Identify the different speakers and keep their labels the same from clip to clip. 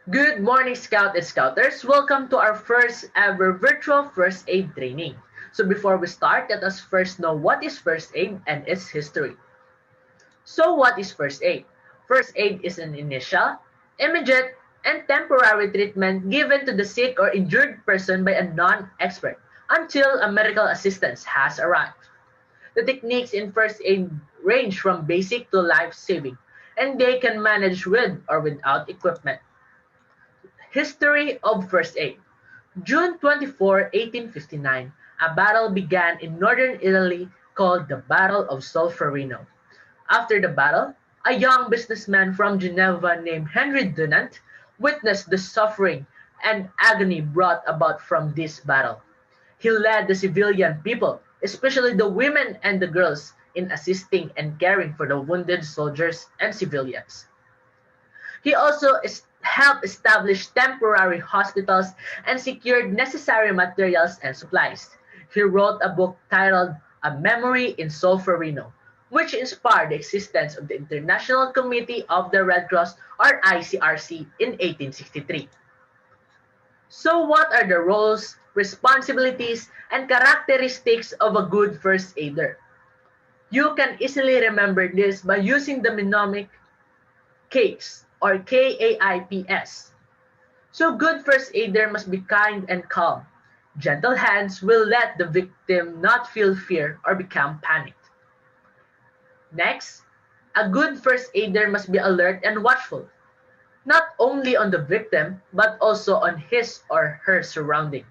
Speaker 1: Good morning, Scout and Scouters. Welcome to our first ever virtual first aid training. So before we start, let us first know what is first aid and its history. So what is first aid? First aid is an initial, immediate, and temporary treatment given to the sick or injured person by a non-expert until a medical assistance has arrived. The techniques in first aid range from basic to life-saving, and they can manage with or without equipment. History of first aid. June 24, 1859, a battle began in northern Italy called the Battle of Solferino. After the battle, a young businessman from Geneva named Henry Dunant witnessed the suffering and agony brought about from this battle. He led the civilian people, especially the women and the girls, in assisting and caring for the wounded soldiers and civilians. He also helped establish temporary hospitals and secured necessary materials and supplies. He wrote a book titled A Memory in Solferino, which inspired the existence of the International Committee of the Red Cross or ICRC in 1863. So what are the roles, responsibilities, and characteristics of a good first aider? You can easily remember this by using the mnemonic KAIPS or KAIPS. So good first aider must be kind and calm. Gentle hands will let the victim not feel fear or become panicked. Next, a good first aider must be alert and watchful, not only on the victim but also on his or her surrounding.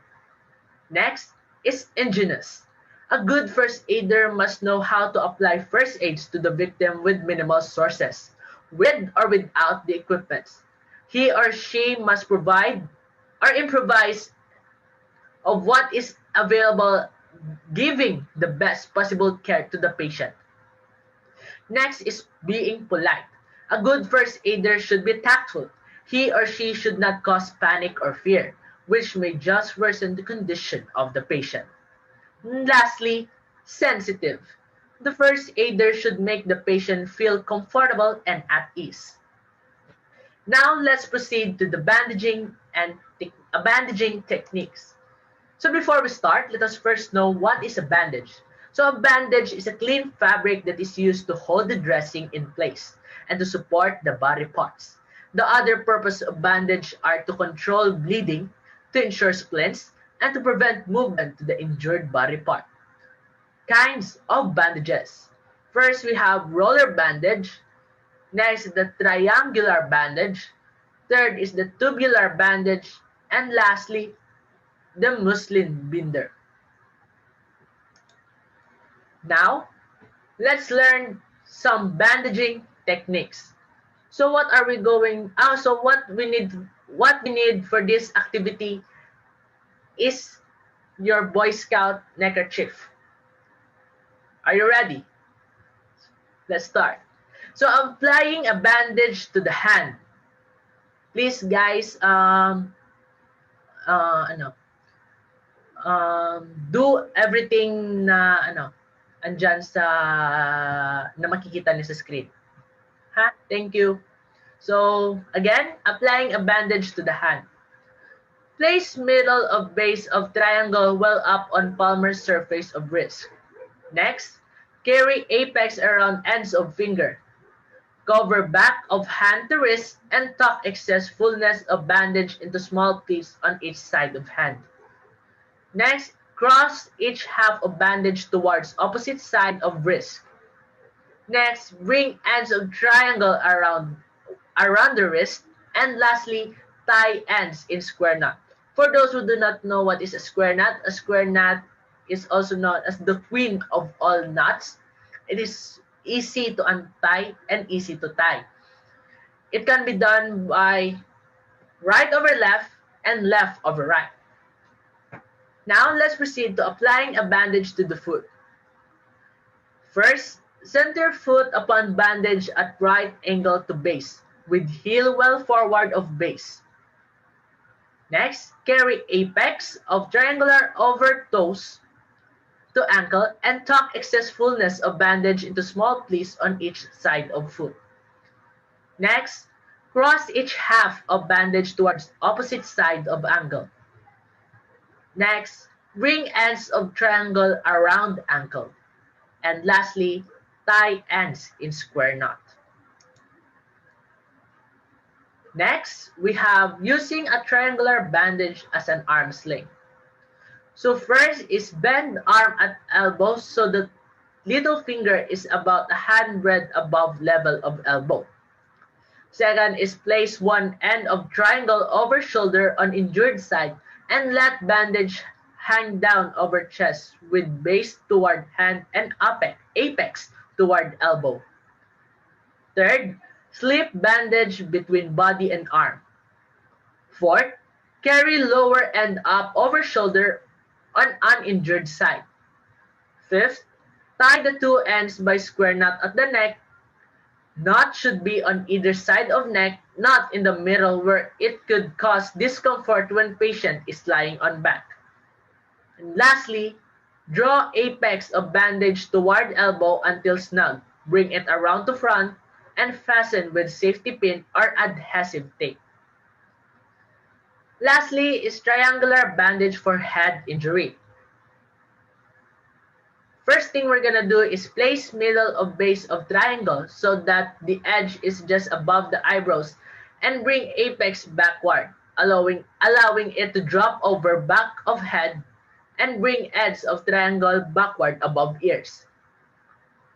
Speaker 1: Next is ingenious. A good first aider must know how to apply first aids to the victim with minimal sources, with or without the equipment. He or she must provide or improvise of what is available, giving the best possible care to the patient. Next is being polite. A good first aider should be tactful. He or she should not cause panic or fear, which may just worsen the condition of the patient. Lastly, sensitive. The first aider should make the patient feel comfortable and at ease. Now let's proceed to the bandaging techniques. So before we start, let us first know what is a bandage. So a bandage is a clean fabric that is used to hold the dressing in place and to support the body parts. The other purpose of bandage are to control bleeding, to ensure splints, and to prevent movement to the injured body part. Kinds of bandages. First, we have roller bandage. Next is the triangular bandage. Third is the tubular bandage. And lastly, the muslin binder. Now, let's learn some bandaging techniques. So what are we going so what we need for this activity is your Boy Scout neckerchief. Are you ready? Let's start. So applying a bandage to the hand. Please guys ano do everything na andyan sa na makikita niyo sa screen. Ha? Thank you. So again, applying a bandage to the hand. Place middle of base of triangle well up on palmar surface of wrist. Next, carry apex around ends of finger. Cover back of hand to wrist and tuck excess fullness of bandage into small pleats on each side of hand. Next, cross each half of bandage towards opposite side of wrist. Next, bring ends of triangle around the wrist. And lastly, tie ends in square knot. For those who do not know what is a square knot is also known as the queen of all knots. It is easy to untie and easy to tie. It can be done by right over left and left over right. Now let's proceed to applying a bandage to the foot. First, center foot upon bandage at right angle to base, with heel well forward of base. Next, carry apex of triangular over toes to ankle and tuck excess fullness of bandage into small pleats on each side of foot. Next, Cross each half of bandage towards opposite side of ankle. Next, bring ends of triangle around ankle. And lastly, tie ends in square knot. Next, we have using a triangular bandage as an arm sling. So first is bend arm at elbow so the little finger is about a handbreadth above level of elbow. Second is place one end of triangle over shoulder on injured side and let bandage hang down over chest with base toward hand and apex toward elbow. Third, slip bandage between body and arm. Fourth, carry lower end up over shoulder on uninjured side. Fifth, tie the two ends by square knot at the neck. Knot should be on either side of neck, not in the middle where it could cause discomfort when patient is lying on back. And lastly, draw apex of bandage toward elbow until snug. Bring it around to front and fasten with safety pin or adhesive tape. Lastly is triangular bandage for head injury. First thing we're gonna do is place middle of base of triangle so that the edge is just above the eyebrows and bring apex backward, allowing it to drop over back of head and bring edge of triangle backward above ears.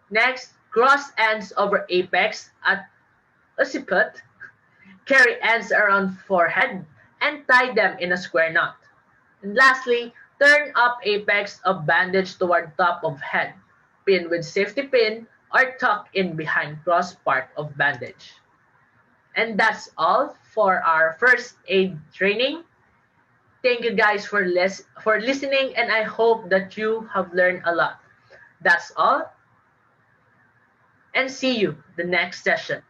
Speaker 1: Next, cross ends over apex at occiput, carry ends around forehead, and tie them in a square knot. And lastly, turn up apex of bandage toward top of head, pin with safety pin, or tuck in behind cross part of bandage. And that's all for our first aid training. Thank you guys for listening, and I hope that you have learned a lot. That's all, and see you the next session.